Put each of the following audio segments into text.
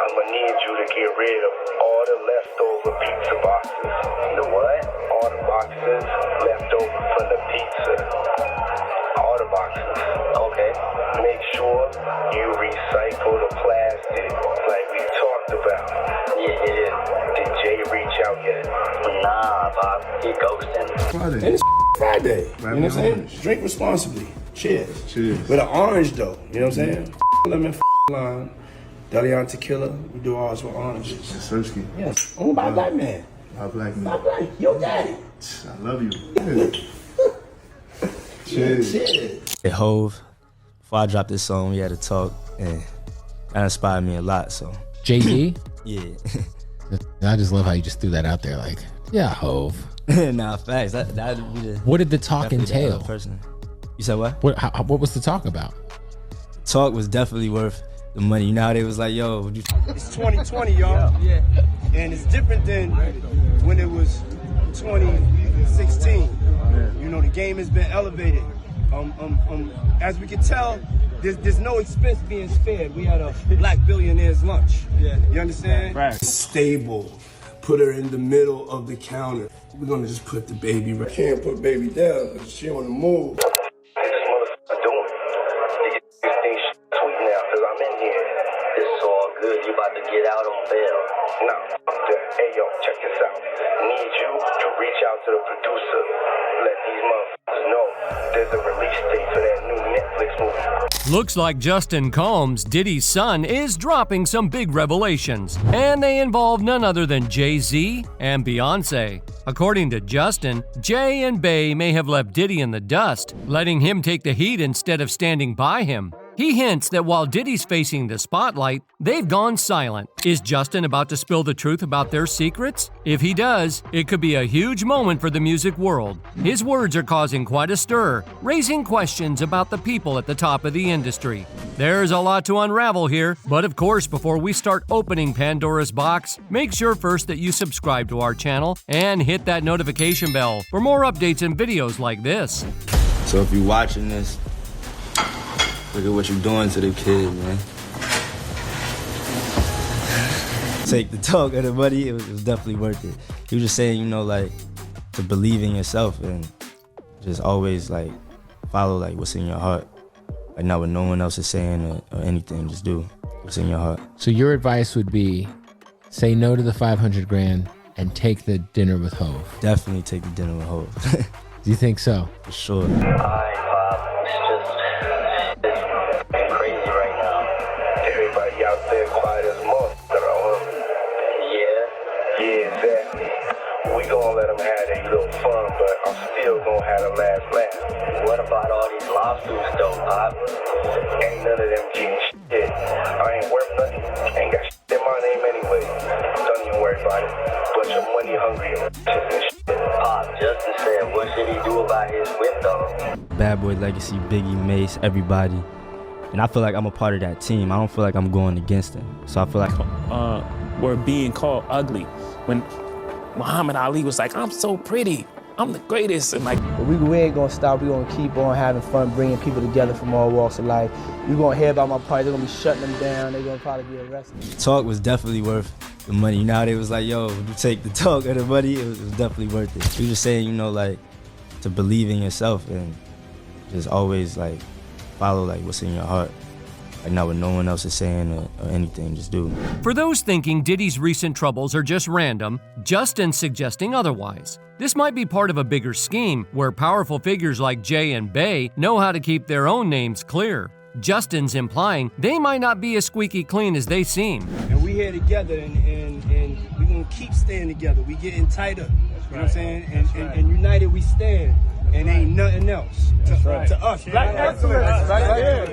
I'ma need you to get rid of all the leftover pizza boxes. The what? All the boxes left over from the pizza. All the boxes. Okay. Make sure you recycle the plastic like we talked about. Yeah. Did Jay reach out yet? Nah, Bob. He ghosting. Friday. And it's Friday. You know what I'm saying? Orange. Drink responsibly. Cheers. Cheers. With an orange though. You know what I'm saying? Lemon, lime, Delion tequila. We do ours with oranges. Sersky. Yes. Owned by a black man. My black man. My black. Your daddy. I love you. Cheers. Cheers. Hey, Hove, before I dropped this song, we had to talk, and that inspired me a lot, so. Jay-Z? Yeah. I just love how you just threw that out there, like, yeah, Hove. Nah, facts. That'd be the. What did the talk entail? Person. You said what? What was the talk about? Talk was definitely worth the money. You know how they was like, yo, would you. It's 2020, y'all. Yeah. And it's different than when it was 2016. You know, the game has been elevated. As we can tell, there's no expense being spared. We had a black billionaire's lunch. Yeah. You understand? Right. Stable. Put her in the middle of the counter. We're gonna just put the baby right. Can't put baby down because she on the move. It's all good. You about to get out on bail. No. Hey, yo, check this out. Need you to reach out to the producer. Let these motherfuckers know there's a release date for that new Netflix movie. Looks like Justin Combs, Diddy's son, is dropping some big revelations, and they involve none other than Jay-Z and Beyonce. According to Justin, Jay and Bey may have left Diddy in the dust, letting him take the heat instead of standing by him. He hints that while Diddy's facing the spotlight, they've gone silent. Is Justin about to spill the truth about their secrets? If he does, it could be a huge moment for the music world. His words are causing quite a stir, raising questions about the people at the top of the industry. There's a lot to unravel here, but of course, before we start opening Pandora's box, make sure first that you subscribe to our channel and hit that notification bell for more updates and videos like this. So if you're watching this, look at what you're doing to the kid, man. Take the talk of the money, it was definitely worth it. He was just saying, you know, like, to believe in yourself and just always, like, follow, like, what's in your heart. Like, not what no one else is saying or anything, just do what's in your heart. So your advice would be, say no to the 500 grand and take the dinner with Hove. Definitely take the dinner with Hove. Do you think so? For sure. Alright, Bob. It's crazy right now. Everybody out there quiet as motherfucker, huh? Yeah. Exactly. We gonna let them have their little fun, but I'm still gonna have the last laugh. What about all these lawsuits, though, Bob? Ain't none of them getting shit. I ain't worth nothing. Ain't got shit in my name anyway. Don't even worry about it. Bunch of money hungry and shit. Bob, Justin said, what should he do about his whip, though? Bad Boy Legacy, Biggie, Mace, everybody. And I feel like I'm a part of that team. I don't feel like I'm going against them. So I feel like we're being called ugly. When Muhammad Ali was like, I'm so pretty, I'm the greatest, and like. We ain't gonna stop, we gonna keep on having fun, bringing people together from all walks of life. You're gonna hear about my party, they're gonna be shutting them down, they're gonna probably be arrested. Talk was definitely worth the money. You know how they was like, yo, would you take the talk of the money? It was definitely worth it. He was just saying, you know, like, to believe in yourself and just always, like, follow, like, what's in your heart. Like, not what no one else is saying or anything, just do. For those thinking Diddy's recent troubles are just random, Justin's suggesting otherwise. This might be part of a bigger scheme where powerful figures like Jay and Bey know how to keep their own names clear. Justin's implying they might not be as squeaky clean as they seem. And we here together, and we're going to keep staying together. We getting tighter. You know what I'm saying? And united we stand. And ain't nothing else to us. Black excellence. Right here.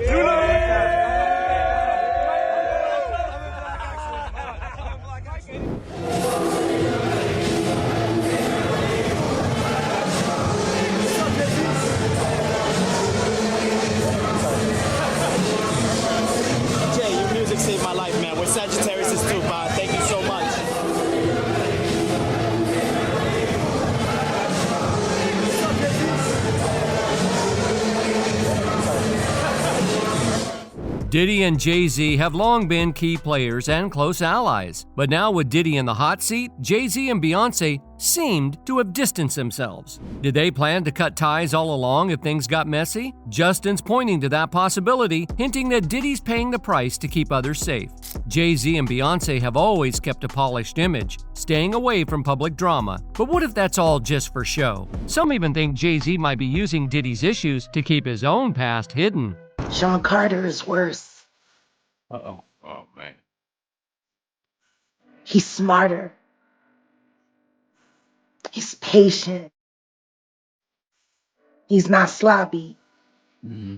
Jay, your music saved my life, man. We're Sagittarius too, man. Thank you so much. Diddy and Jay-Z have long been key players and close allies, but now with Diddy in the hot seat, Jay-Z and Beyonce seemed to have distanced themselves. Did they plan to cut ties all along if things got messy? Justin's pointing to that possibility, hinting that Diddy's paying the price to keep others safe. Jay-Z and Beyonce have always kept a polished image, staying away from public drama. But what if that's all just for show? Some even think Jay-Z might be using Diddy's issues to keep his own past hidden. Sean Carter is worse. Uh-oh. Oh, man. He's smarter. He's patient. He's not sloppy. Mm-hmm.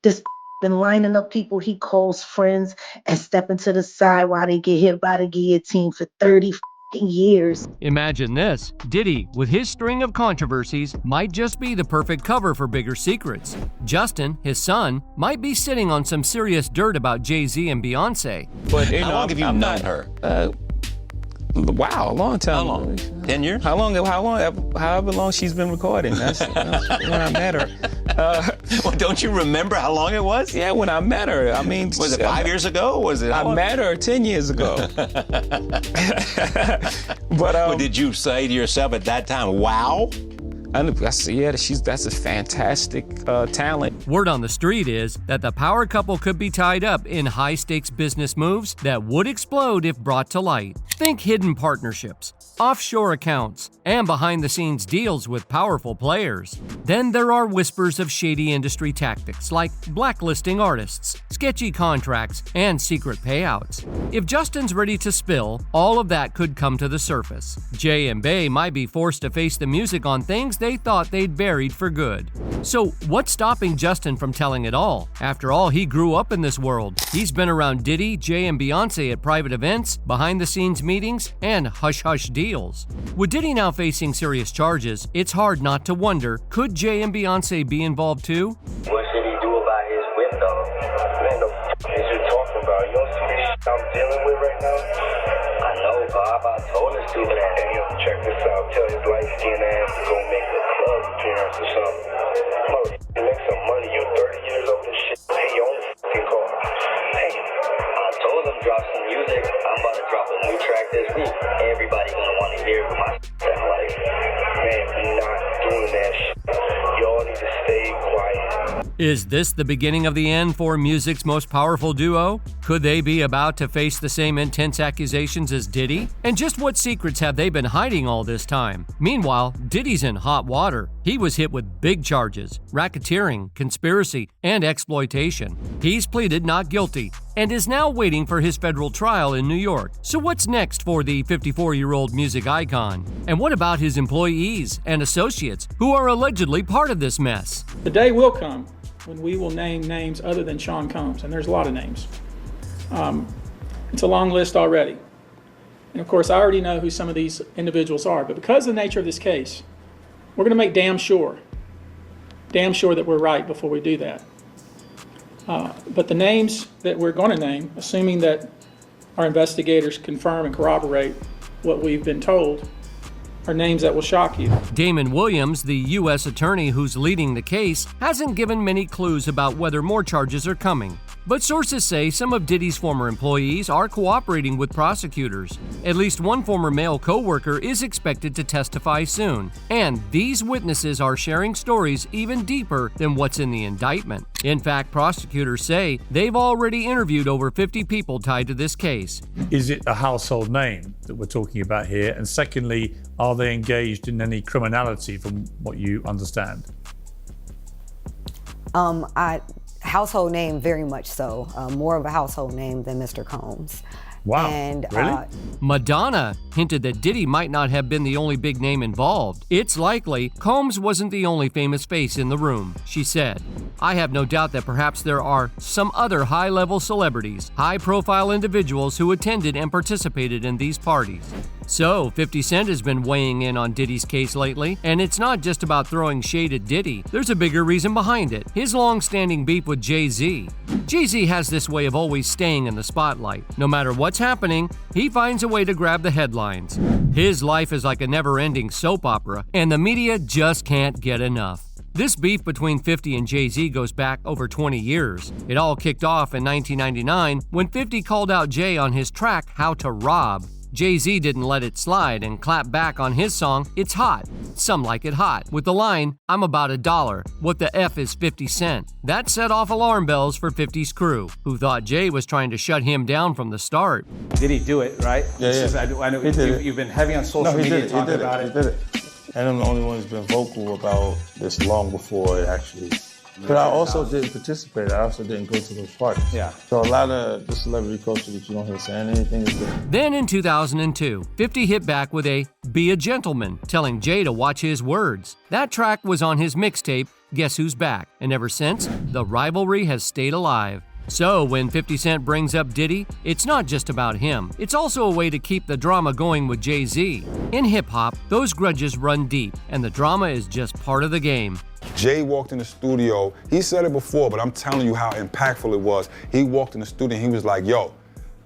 This been lining up people he calls friends and stepping to the side while they get hit by the guillotine for 30 years. Imagine this. Diddy, with his string of controversies, might just be the perfect cover for bigger secrets. Justin, his son, might be sitting on some serious dirt about Jay-Z and Beyonce. But how long have you known her? Wow, a long time. How long? 10 years? However long she's been recording. That's when I met her. Well, don't you remember how long it was? Yeah, when I met her. I mean, was it 5 years ago? Was it? I met her 10 years ago. But did you say to yourself at that time, wow? That's a fantastic talent. Word on the street is that the power couple could be tied up in high-stakes business moves that would explode if brought to light. Think hidden partnerships, offshore accounts, and behind-the-scenes deals with powerful players. Then there are whispers of shady industry tactics like blacklisting artists, sketchy contracts, and secret payouts. If Justin's ready to spill, all of that could come to the surface. Jay and Bey might be forced to face the music on things they thought they'd buried for good. So what's stopping Justin from telling it all? After all, he grew up in this world. He's been around Diddy, Jay, and Beyonce at private events, behind-the-scenes meetings, and hush-hush deals. With Diddy now facing serious charges, it's hard not to wonder, could Jay and Beyonce be involved too? What should he do about his whip, though? Man, the is you talking about? You don't see this shit I'm dealing with right now? I know, Bob. I told this dude that. Hey, yo, check this out. Tell his light-skinned ass to go make a club appearance or something. Motherfucker, make some money. You 30 years old and shit. Pay your own fucking car. Hey, I told him drop some music. I'm about to drop a new track this week. Everybody gonna want to hear what my sound like. man, we're not doing that shit. Y'all need to stay quiet. Is this the beginning of the end for music's most powerful duo? Could they be about to face the same intense accusations as Diddy? And just what secrets have they been hiding all this time? Meanwhile, Diddy's in hot water. He was hit with big charges: racketeering, conspiracy, and exploitation. He's pleaded not guilty and is now waiting for his federal trial in New York. So what's next for the 54-year-old music icon? And what about his employees and associates who are allegedly part of this mess? The day will come when we will name names other than Sean Combs, and there's a lot of names. It's a long list already. And of course, I already know who some of these individuals are, but because of the nature of this case, we're gonna make damn sure that we're right before we do that. But the names that we're gonna name, assuming that our investigators confirm and corroborate what we've been told, are names that will shock you. Damon Williams, the U.S. attorney who's leading the case, hasn't given many clues about whether more charges are coming. But sources say some of Diddy's former employees are cooperating with prosecutors. At least one former male co-worker is expected to testify soon. And these witnesses are sharing stories even deeper than what's in the indictment. In fact, prosecutors say they've already interviewed over 50 people tied to this case. Is it a household name that we're talking about here? And secondly, are they engaged in any criminality from what you understand? Household name, very much so. More of a household name than Mr. Combs. Wow, and, really? Madonna hinted that Diddy might not have been the only big name involved. It's likely Combs wasn't the only famous face in the room, she said. I have no doubt that perhaps there are some other high-level celebrities, high-profile individuals who attended and participated in these parties. So, 50 Cent has been weighing in on Diddy's case lately, and it's not just about throwing shade at Diddy. There's a bigger reason behind it: his long-standing beef with Jay-Z. Jay-Z has this way of always staying in the spotlight. No matter what's happening, he finds a way to grab the headlines. His life is like a never-ending soap opera, and the media just can't get enough. This beef between 50 and Jay-Z goes back over 20 years. It all kicked off in 1999 when 50 called out Jay on his track How to Rob. Jay-Z didn't let it slide and clapped back on his song It's Hot, Some Like It Hot, with the line, I'm about $1, what the F is 50 Cent? That set off alarm bells for 50's crew, who thought Jay was trying to shut him down from the start. Did he do it, right? Yeah. I know He did it. you've been heavy on social media talking about it. He did it. And I'm the only one who's been vocal about this long before it actually. But I also didn't participate. I also didn't go to those parties. Yeah. So a lot of the celebrity culture that you don't hear saying anything is good. Then in 2002, 50 hit back with a Be a Gentleman, telling Jay to watch his words. That track was on his mixtape, Guess Who's Back? And ever since, the rivalry has stayed alive. So when 50 Cent brings up Diddy, it's not just about him. It's also a way to keep the drama going with Jay-Z. In hip-hop, those grudges run deep, and the drama is just part of the game. Jay walked in the studio, he said it before, but I'm telling you how impactful it was. He walked in the studio and he was like, yo,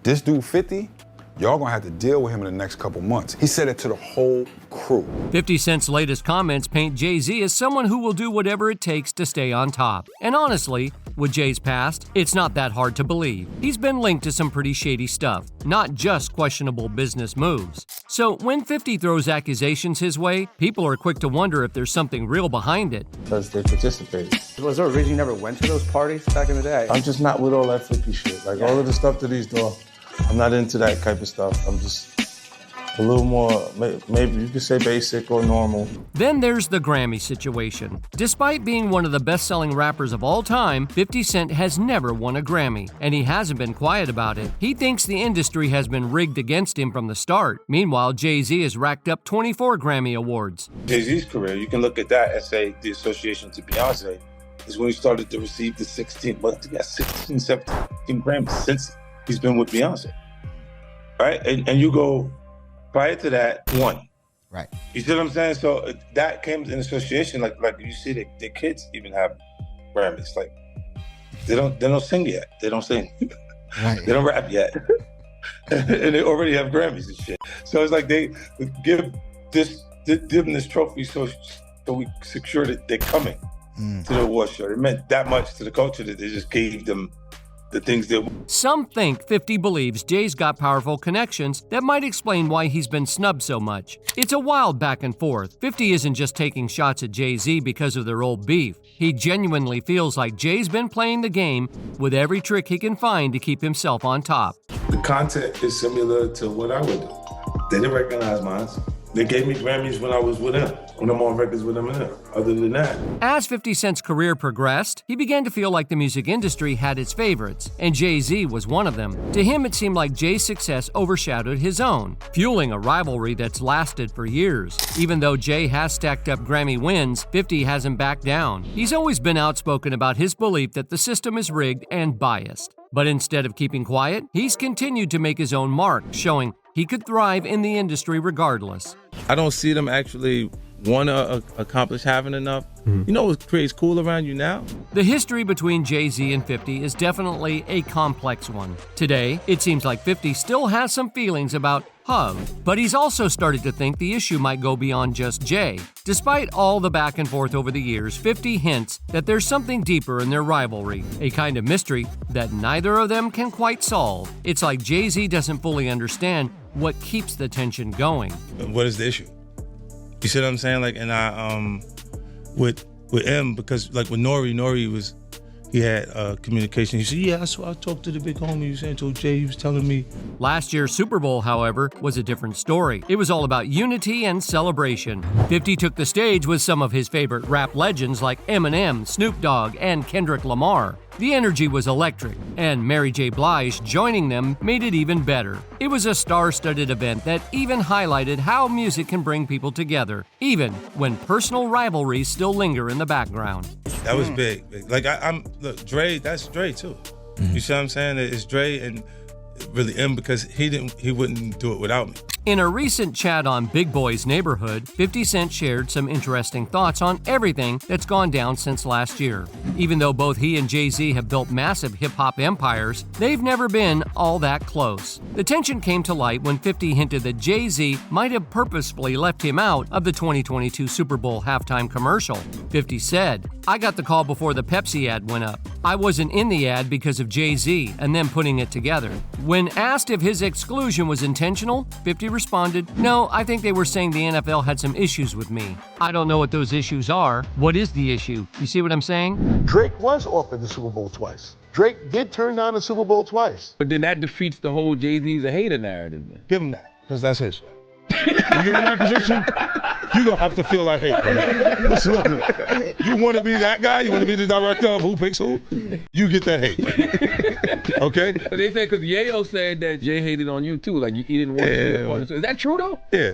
this dude 50, y'all gonna have to deal with him in the next couple months. He said it to the whole crew. 50 Cent's latest comments paint Jay-Z as someone who will do whatever it takes to stay on top. And honestly, with Jay's past, it's not that hard to believe. He's been linked to some pretty shady stuff, not just questionable business moves. So when 50 throws accusations his way, people are quick to wonder if there's something real behind it. Because they participated. Was there a reason you never went to those parties back in the day? I'm just not with all that 50 shit. Like all of the stuff that he's doing, I'm not into that type of stuff. I'm just a little more, maybe you could say basic or normal. Then there's the Grammy situation. Despite being one of the best-selling rappers of all time, 50 Cent has never won a Grammy, and he hasn't been quiet about it. He thinks the industry has been rigged against him from the start. Meanwhile, Jay-Z has racked up 24 Grammy Awards. Jay-Z's career, you can look at that and say the association to Beyonce is when he started to receive the 16 17 Grammys since he's been with Beyonce, right? And you go, prior to that, one. Right. You see what I'm saying? So that came in association, like you see their kids even have Grammys. Like they don't sing yet. They don't sing. Right. They don't rap yet. And they already have Grammys and shit. So it's like they give them this trophy so we secure that they're coming to the award show. It meant that much to the culture that they just gave them the things that... Some think 50 believes Jay's got powerful connections that might explain why he's been snubbed so much. It's a wild back and forth. 50 isn't just taking shots at Jay-Z because of their old beef. He genuinely feels like Jay's been playing the game with every trick he can find to keep himself on top. The content is similar to what I would do. They didn't recognize mine. They gave me Grammys when I was with them, when I'm on records with them and them. Other than that. As 50 Cent's career progressed, he began to feel like the music industry had its favorites, and Jay-Z was one of them. To him, it seemed like Jay's success overshadowed his own, fueling a rivalry that's lasted for years. Even though Jay has stacked up Grammy wins, 50 hasn't backed down. He's always been outspoken about his belief that the system is rigged and biased. But instead of keeping quiet, he's continued to make his own mark, showing he could thrive in the industry regardless. I don't see them actually want to accomplish having enough. You know what creates cool around you now? The history between Jay-Z and 50 is definitely a complex one. Today, it seems like 50 still has some feelings about Hug, but he's also started to think the issue might go beyond just Jay. Despite all the back and forth over the years, 50 hints that there's something deeper in their rivalry, a kind of mystery that neither of them can quite solve. It's like Jay-Z doesn't fully understand what keeps the tension going. What is the issue? You see what I'm saying? Like, and I, with M, because like with Nori he had communication. He said, yeah, I talked to the big homie. He said, told Jay, he was telling me. Last year's Super Bowl, however, was a different story. It was all about unity and celebration. 50 took the stage with some of his favorite rap legends like Eminem, Snoop Dogg, and Kendrick Lamar. The energy was electric, and Mary J. Blige joining them made it even better. It was a star-studded event that even highlighted how music can bring people together, even when personal rivalries still linger in the background. That was big. Like, look, Dre, that's Dre too. You see what I'm saying? It's Dre and really M, because he wouldn't do it without me. In a recent chat on Big Boy's Neighborhood, 50 Cent shared some interesting thoughts on everything that's gone down since last year. Even though both he and Jay-Z have built massive hip-hop empires, they've never been all that close. The tension came to light when 50 hinted that Jay-Z might have purposefully left him out of the 2022 Super Bowl halftime commercial. 50 said, "I got the call before the Pepsi ad went up. I wasn't in the ad because of Jay-Z and them putting it together." When asked if his exclusion was intentional, 50 responded, "No, I think they were saying the NFL had some issues with me. I don't know what those issues are. What is the issue? You see what I'm saying?" Drake was offered the Super Bowl twice. Drake did turn down the Super Bowl twice. But then that defeats the whole Jay-Z's a hater narrative. Give him that, because that's his. You get in that position, you're going to have to feel like hate. Listen, you want to be that guy? You want to be the director of who picks who? You get that hate. Okay? They say, because Yayo said that Jay hated on you too, like he didn't want to be a part of it. Is that true though? Yeah.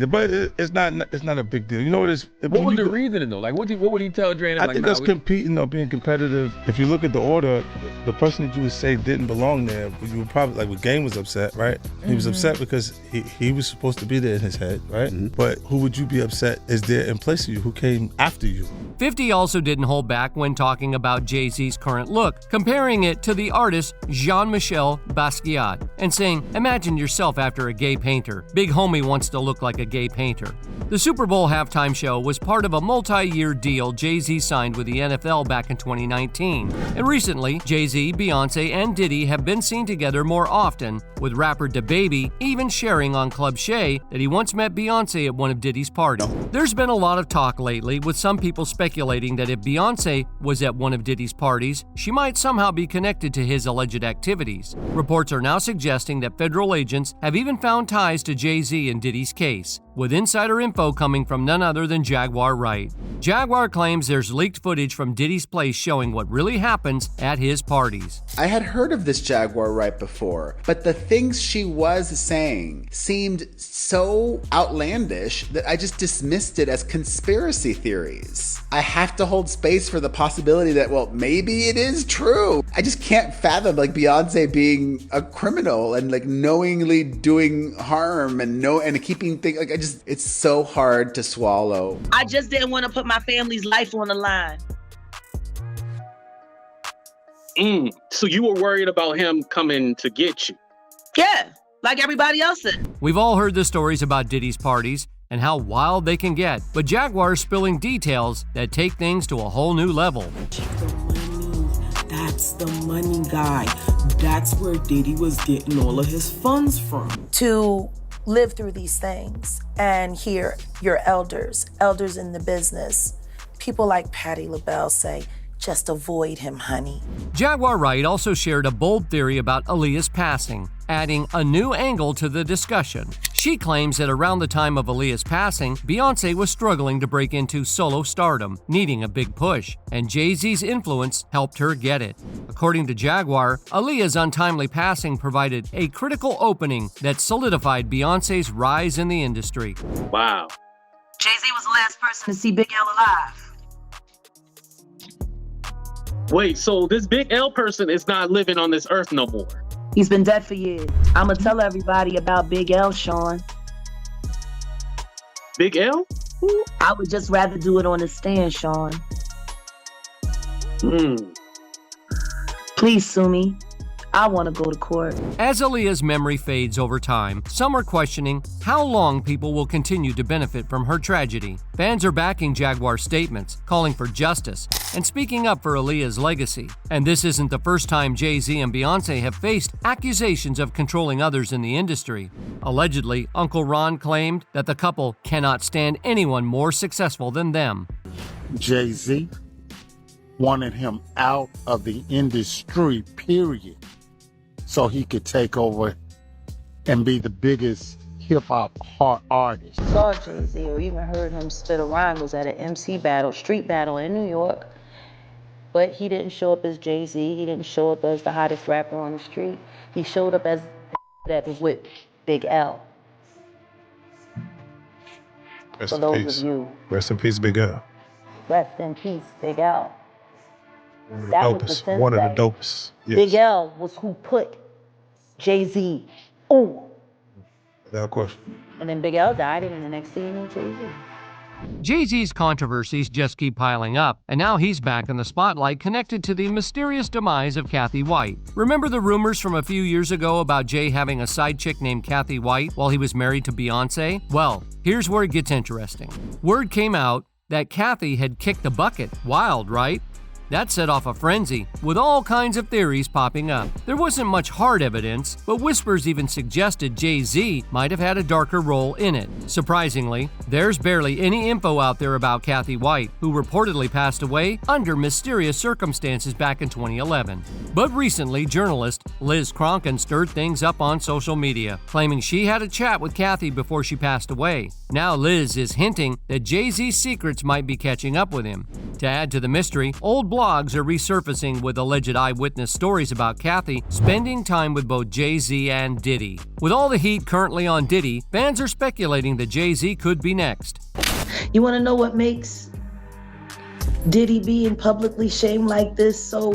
But it's not a big deal. You know what it is? What was the reasoning though? Like what would he tell Dre? I think that's competing or being competitive. If you look at the order, the person that you would say didn't belong there, you would probably, like, with Game was upset, right? He was upset because he was supposed to be there in his head, right? But who would you be upset is there in place of you, who came after you? 50 also didn't hold back when talking about Jay-Z's current look, comparing it to the artist Jean-Michel Basquiat, and saying, "Imagine yourself after a gay painter. Big homie wants to look like a gay painter." The Super Bowl halftime show was part of a multi-year deal Jay-Z signed with the NFL back in 2019. And recently, Jay-Z, Beyonce, and Diddy have been seen together more often, with rapper DaBaby even sharing on Club Shay that he once met Beyonce at one of Diddy's parties. There's been a lot of talk lately, with some people speculating that if Beyonce was at one of Diddy's parties, she might somehow be connected to his alleged activities. Reports are now suggesting that federal agents have even found ties to Jay-Z in Diddy's case, with insider info coming from none other than Jaguar Wright. Jaguar claims there's leaked footage from Diddy's place showing what really happens at his parties. I had heard of this Jaguar Wright before, but the things she was saying seemed so outlandish that I just dismissed it as conspiracy theories. I have to hold space for the possibility that, well, maybe it is true. I just can't fathom, like, Beyonce being a criminal and, like, knowingly doing harm and keeping things, like, it's so hard to swallow. I just didn't want to put my family's life on the line. So you were worried about him coming to get you? Yeah, like everybody else did. We've all heard the stories about Diddy's parties and how wild they can get, but Jaguar's spilling details that take things to a whole new level. That's the money guy. That's where Diddy was getting all of his funds from. To live through these things and hear your elders in the business, people like Patti LaBelle say, "Just avoid him, honey." Jaguar Wright also shared a bold theory about Aaliyah's passing, adding a new angle to the discussion. She claims that around the time of Aaliyah's passing, Beyonce was struggling to break into solo stardom, needing a big push, and Jay-Z's influence helped her get it. According to Jaguar, Aaliyah's untimely passing provided a critical opening that solidified Beyonce's rise in the industry. Wow. Jay-Z was the last person to see Big L alive. Wait, so this Big L person is not living on this earth no more? He's been dead for years. I'ma tell everybody about Big L, Sean. Big L? I would just rather do it on the stand, Sean. Please sue me. I want to go to court. As Aaliyah's memory fades over time, some are questioning how long people will continue to benefit from her tragedy. Fans are backing Jaguar's statements, calling for justice, and speaking up for Aaliyah's legacy. And this isn't the first time Jay-Z and Beyonce have faced accusations of controlling others in the industry. Allegedly, Uncle Ron claimed that the couple cannot stand anyone more successful than them. Jay-Z wanted him out of the industry, period, so he could take over and be the biggest hip-hop artist. Saw Jay-Z or even heard him spit a rhyme was at an MC battle, street battle in New York. But he didn't show up as Jay-Z. He didn't show up as the hottest rapper on the street. He showed up as that was with Big L. Rest For in those peace. of you, Rest in peace, Big L. rest in peace, Big L. One of the That was the dopest. sense One of that the dopest. Yes. Big L was who put Jay-Z on. Without question. And then Big L died, and then the next thing you know, Jay-Z. Jay-Z's controversies just keep piling up, and now he's back in the spotlight connected to the mysterious demise of Kathy White. Remember the rumors from a few years ago about Jay having a side chick named Kathy White while he was married to Beyonce? Well, here's where it gets interesting. Word came out that Kathy had kicked the bucket. Wild, right? That set off a frenzy, with all kinds of theories popping up. There wasn't much hard evidence, but whispers even suggested Jay-Z might have had a darker role in it. Surprisingly, there's barely any info out there about Kathy White, who reportedly passed away under mysterious circumstances back in 2011. But recently, journalist Liz Cronkin stirred things up on social media, claiming she had a chat with Kathy before she passed away. Now Liz is hinting that Jay-Z's secrets might be catching up with him. To add to the mystery, old blogs are resurfacing with alleged eyewitness stories about Kathy spending time with both Jay-Z and Diddy. With all the heat currently on Diddy, fans are speculating that Jay-Z could be next. You want to know what makes Diddy being publicly shamed like this so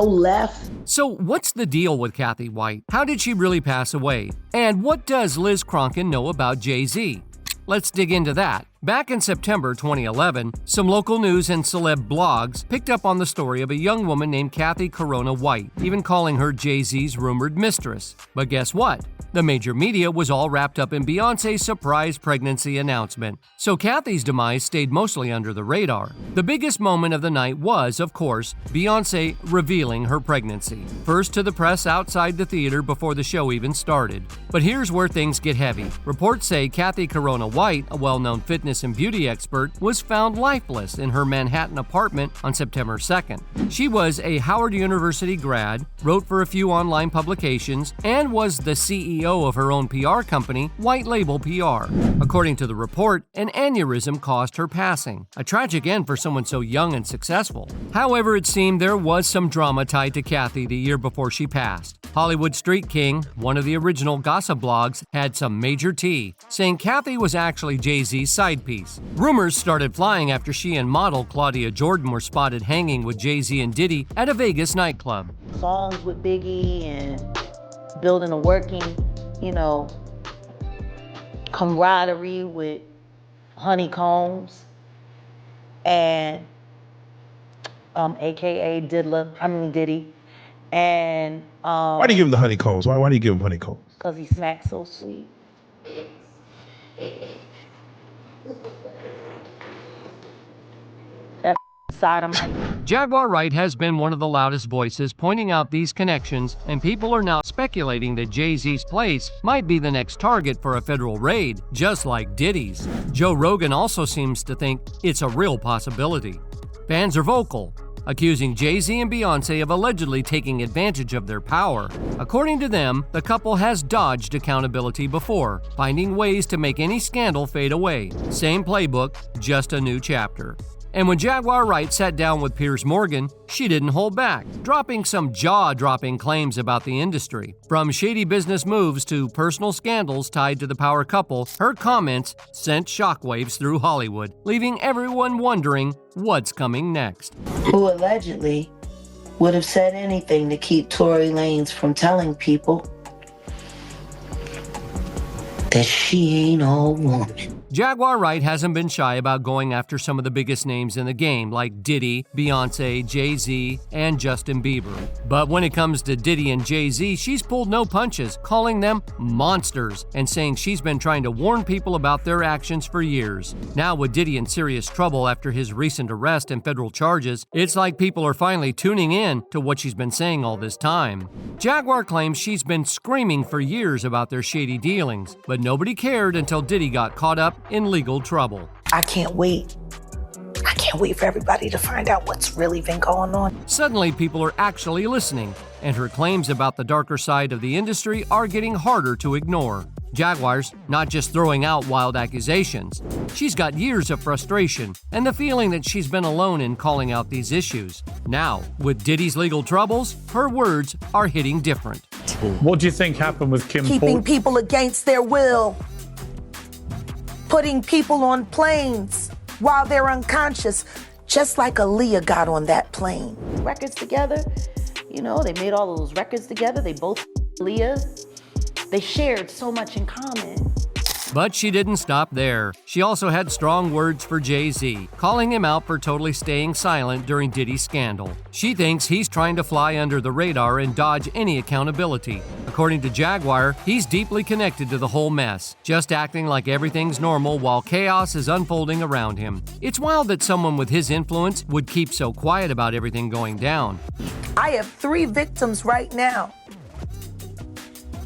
left? So what's the deal with Kathy White? How did she really pass away? And what does Liz Cronkin know about Jay-Z? Let's dig into that. Back in September 2011, some local news and celeb blogs picked up on the story of a young woman named Kathy Corona White, even calling her Jay-Z's rumored mistress. But guess what? The major media was all wrapped up in Beyonce's surprise pregnancy announcement, so Kathy's demise stayed mostly under the radar. The biggest moment of the night was, of course, Beyonce revealing her pregnancy, first to the press outside the theater before the show even started. But here's where things get heavy. Reports say Kathy Corona White, a well-known fitness and beauty expert, was found lifeless in her Manhattan apartment on September 2nd. She was a Howard University grad, wrote for a few online publications, and was the CEO of her own PR company, White Label PR. According to the report, an aneurysm caused her passing. A tragic end for someone so young and successful. However, it seemed there was some drama tied to Kathy the year before she passed. Hollywood Street King, one of the original gossip blogs, had some major tea, saying Kathy was actually Jay-Z's side piece. Rumors started flying after she and model Claudia Jordan were spotted hanging with Jay-Z and Diddy at a Vegas nightclub. Songs with Biggie and building a working, camaraderie with Honeycombs and AKA Diddy. And why do you give him the honeycombs? Why do you give him honeycombs? Because he smacks so sweet. That side of my... Jaguar Wright has been one of the loudest voices pointing out these connections, and people are now speculating that Jay-Z's place might be the next target for a federal raid, just like Diddy's. Joe Rogan also seems to think it's a real possibility. Fans are vocal, accusing Jay-Z and Beyonce of allegedly taking advantage of their power. According to them, the couple has dodged accountability before, finding ways to make any scandal fade away. Same playbook, just a new chapter. And when Jaguar Wright sat down with Piers Morgan, she didn't hold back, dropping some jaw-dropping claims about the industry. From shady business moves to personal scandals tied to the power couple, her comments sent shockwaves through Hollywood, leaving everyone wondering what's coming next. Who allegedly would have said anything to keep Tory Lanez from telling people that she ain't all woman. Jaguar Wright hasn't been shy about going after some of the biggest names in the game, like Diddy, Beyonce, Jay-Z, and Justin Bieber. But when it comes to Diddy and Jay-Z, she's pulled no punches, calling them monsters, and saying she's been trying to warn people about their actions for years. Now with Diddy in serious trouble after his recent arrest and federal charges, it's like people are finally tuning in to what she's been saying all this time. Jaguar claims she's been screaming for years about their shady dealings, but nobody cared until Diddy got caught up in legal trouble. I can't wait. I can't wait for everybody to find out what's really been going on. Suddenly, people are actually listening, and her claims about the darker side of the industry are getting harder to ignore. Jaguar's not just throwing out wild accusations. She's got years of frustration and the feeling that she's been alone in calling out these issues. Now, with Diddy's legal troubles, her words are hitting different. What do you think happened with Kim Keeping Porter? people against their will. Putting people on planes while they're unconscious, just like Aaliyah got on that plane. Records together, they made all of those records together. They both Aaliyah. They shared so much in common. But she didn't stop there. She also had strong words for Jay-Z, calling him out for totally staying silent during Diddy's scandal. She thinks he's trying to fly under the radar and dodge any accountability. According to Jaguar, he's deeply connected to the whole mess, just acting like everything's normal while chaos is unfolding around him. It's wild that someone with his influence would keep so quiet about everything going down. I have 3 victims right now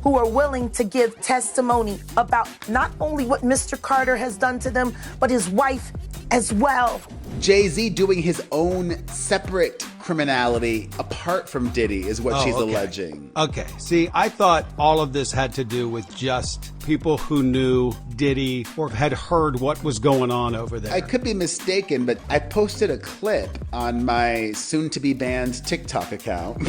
who are willing to give testimony about not only what Mr. Carter has done to them, but his wife as well. Jay-Z doing his own separate criminality apart from Diddy is what she's alleging. Okay, see, I thought all of this had to do with just people who knew Diddy or had heard what was going on over there. I could be mistaken, but I posted a clip on my soon-to-be banned TikTok account.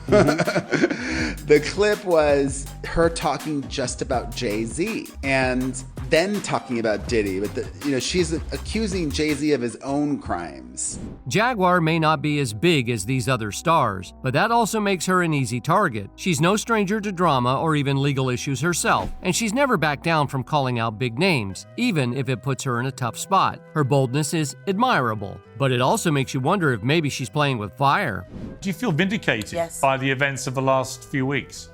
The clip was her talking just about Jay-Z and then talking about Diddy, but she's accusing Jay-Z of his own crimes. Jaguar may not be as big as these other stars, but that also makes her an easy target. She's no stranger to drama or even legal issues herself, and she's never backed down from calling out big names, even if it puts her in a tough spot. Her boldness is admirable, but it also makes you wonder if maybe she's playing with fire. Do you feel vindicated by the events of the last few weeks?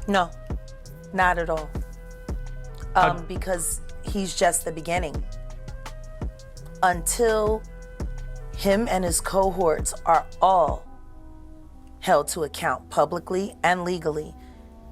No, not at all. Because he's just the beginning. Until him and his cohorts are all held to account publicly and legally,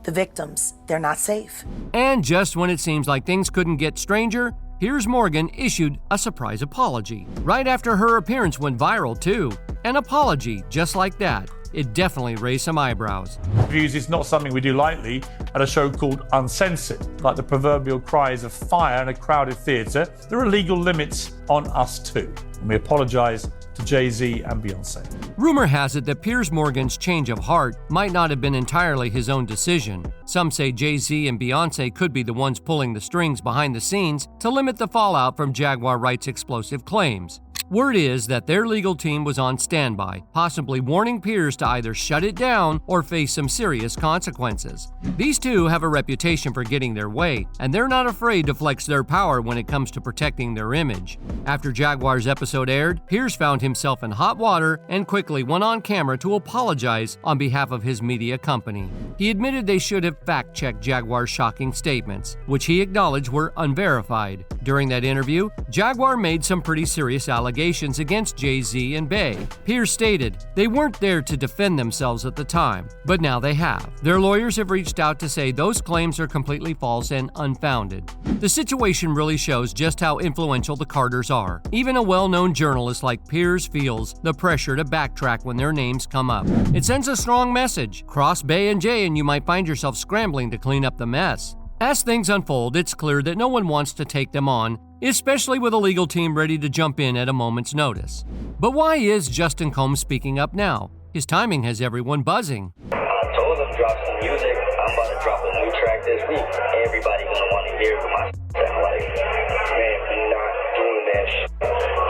the victims, they're not safe. And just when it seems like things couldn't get stranger, Piers Morgan issued a surprise apology. Right after her appearance went viral too. An apology just like that. It definitely raised some eyebrows. Views is not something we do lightly at a show called Uncensored. Like the proverbial cries of fire in a crowded theatre, there are legal limits on us too. And we apologise to Jay-Z and Beyonce. Rumor has it that Piers Morgan's change of heart might not have been entirely his own decision. Some say Jay-Z and Beyonce could be the ones pulling the strings behind the scenes to limit the fallout from Jaguar Wright's explosive claims. Word is that their legal team was on standby, possibly warning Piers to either shut it down or face some serious consequences. These two have a reputation for getting their way, and they're not afraid to flex their power when it comes to protecting their image. After Jaguar's episode aired, Piers found himself in hot water and quickly went on camera to apologize on behalf of his media company. He admitted they should have fact-checked Jaguar's shocking statements, which he acknowledged were unverified. During that interview, Jaguar made some pretty serious allegations against Jay-Z and Bey. Piers stated they weren't there to defend themselves at the time, but now they have. Their lawyers have reached out to say those claims are completely false and unfounded. The situation really shows just how influential the Carters are. Even a well-known journalist like Piers feels the pressure to backtrack when their names come up. It sends a strong message. Cross Bey and Jay and you might find yourself scrambling to clean up the mess. As things unfold, it's clear that no one wants to take them on, especially with a legal team ready to jump in at a moment's notice. But why is Justin Combs speaking up now? His timing has everyone buzzing. I told him drop some music. I'm about to drop a new track this week. Everybody gonna want to hear what my sound like. Man, we're not doing that shit.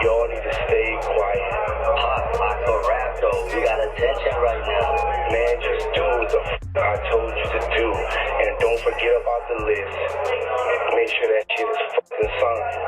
Y'all need to stay quiet. I can rap though. We got attention right now. Man, just do what the I told you to do. And don't forget about the list. Make sure that shit is fucking signed.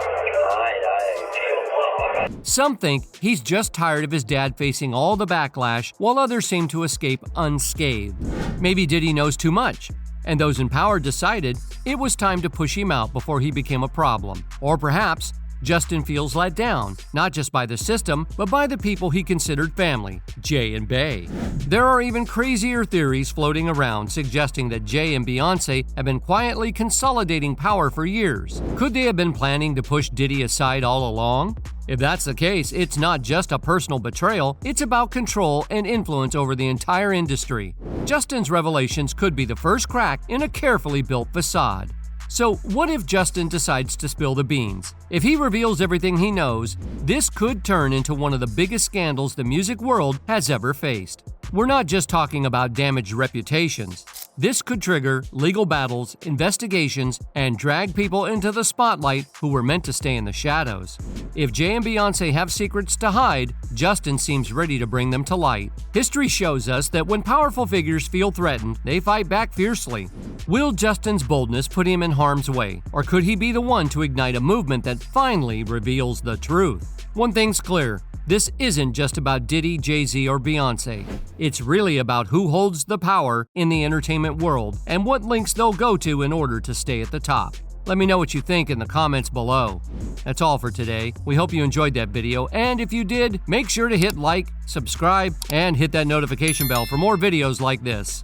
Some think he's just tired of his dad facing all the backlash, while others seem to escape unscathed. Maybe Diddy knows too much, and those in power decided it was time to push him out before he became a problem. Or perhaps Justin feels let down, not just by the system, but by the people he considered family, Jay and Bey. There are even crazier theories floating around suggesting that Jay and Beyonce have been quietly consolidating power for years. Could they have been planning to push Diddy aside all along? If that's the case, it's not just a personal betrayal, it's about control and influence over the entire industry. Justin's revelations could be the first crack in a carefully built facade. So what if Justin decides to spill the beans? If he reveals everything he knows, this could turn into one of the biggest scandals the music world has ever faced. We're not just talking about damaged reputations. This could trigger legal battles, investigations, and drag people into the spotlight who were meant to stay in the shadows. If Jay and Beyonce have secrets to hide, Justin seems ready to bring them to light. History shows us that when powerful figures feel threatened, they fight back fiercely. Will Justin's boldness put him in harm's way, or could he be the one to ignite a movement that finally reveals the truth? One thing's clear. This isn't just about Diddy, Jay-Z, or Beyonce. It's really about who holds the power in the entertainment world and what links they'll go to in order to stay at the top. Let me know what you think in the comments below. That's all for today. We hope you enjoyed that video, and if you did, make sure to hit like, subscribe, and hit that notification bell for more videos like this.